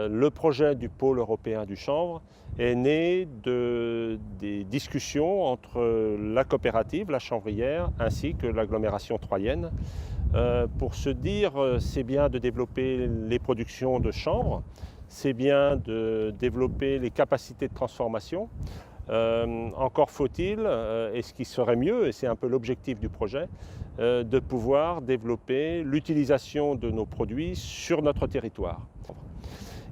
Le projet du pôle européen du chanvre est né des discussions entre la coopérative, la chanvrière, ainsi que l'agglomération troyenne, pour se dire c'est bien de développer les productions de chanvre, c'est bien de développer les capacités de transformation. Encore faut-il, et ce qui serait mieux, et c'est un peu l'objectif du projet, de pouvoir développer l'utilisation de nos produits sur notre territoire.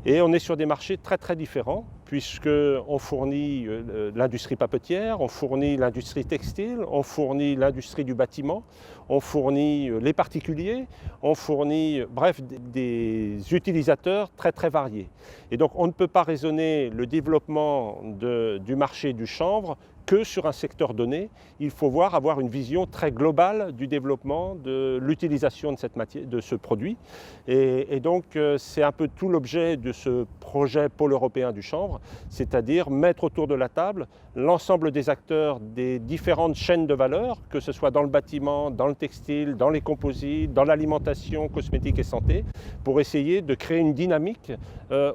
Et on est sur des marchés très différents, puisqu'on fournit l'industrie papetière, on fournit l'industrie textile, on fournit l'industrie du bâtiment, on fournit les particuliers, on fournit, bref, des utilisateurs très variés. Et donc on ne peut pas raisonner le développement du marché du chanvre que sur un secteur donné. Il faut avoir une vision très globale du développement de l'utilisation de ce produit. Et donc c'est un peu tout l'objet de ce projet pôle européen du chanvre, c'est-à-dire mettre autour de la table l'ensemble des acteurs des différentes chaînes de valeur, que ce soit dans le bâtiment, dans le textile, dans les composites, dans l'alimentation, cosmétique et santé, pour essayer de créer une dynamique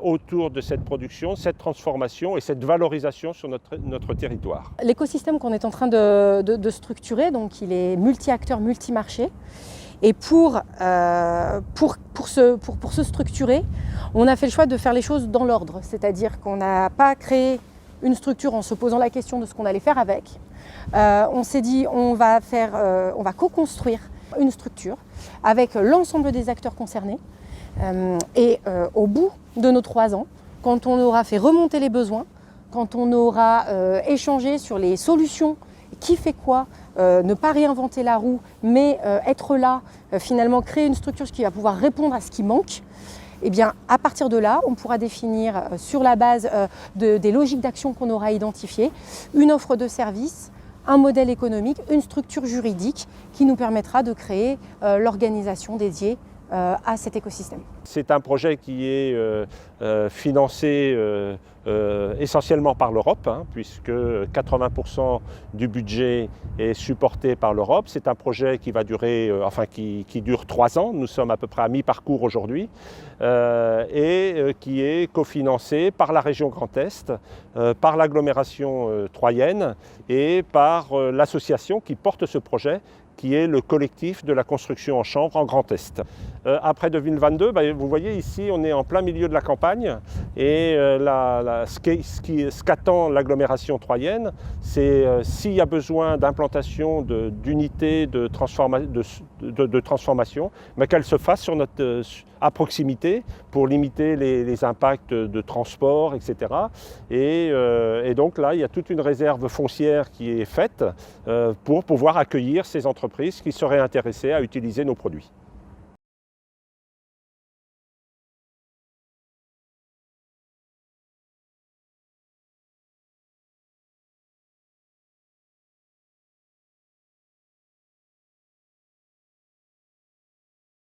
autour de cette production, cette transformation et cette valorisation sur notre territoire. L'écosystème qu'on est en train de structurer, donc il est multi-acteurs, multi-marchés. Et pour se structurer, on a fait le choix de faire les choses dans l'ordre. C'est-à-dire qu'on n'a pas créé une structure en se posant la question de ce qu'on allait faire avec. On s'est dit on va co-construire une structure avec l'ensemble des acteurs concernés. Et au bout de nos 3 ans, quand on aura fait remonter les besoins, quand on aura échangé sur les solutions, qui fait quoi, ne pas réinventer la roue, mais être là, finalement créer une structure qui va pouvoir répondre à ce qui manque, et bien à partir de là, on pourra définir sur la base des logiques d'action qu'on aura identifiées, une offre de service, un modèle économique, une structure juridique qui nous permettra de créer l'organisation dédiée à cet écosystème. C'est un projet qui est financé essentiellement par l'Europe, puisque 80% du budget est supporté par l'Europe. C'est un projet qui va durer, qui dure 3 ans. Nous sommes à peu près à mi-parcours aujourd'hui et qui est cofinancé par la région Grand Est, par l'agglomération troyenne et par l'association qui porte ce projet, qui est le collectif de la construction en chanvre en Grand Est. Après 2022, vous voyez ici, on est en plein milieu de la campagne et ce qu'attend l'agglomération troyenne, c'est s'il y a besoin d'implantation d'unités de transformation, qu'elles se fassent à proximité pour limiter les impacts de transport, etc. Et donc là, il y a toute une réserve foncière qui est faite pour pouvoir accueillir ces entreprises qui seraient intéressées à utiliser nos produits.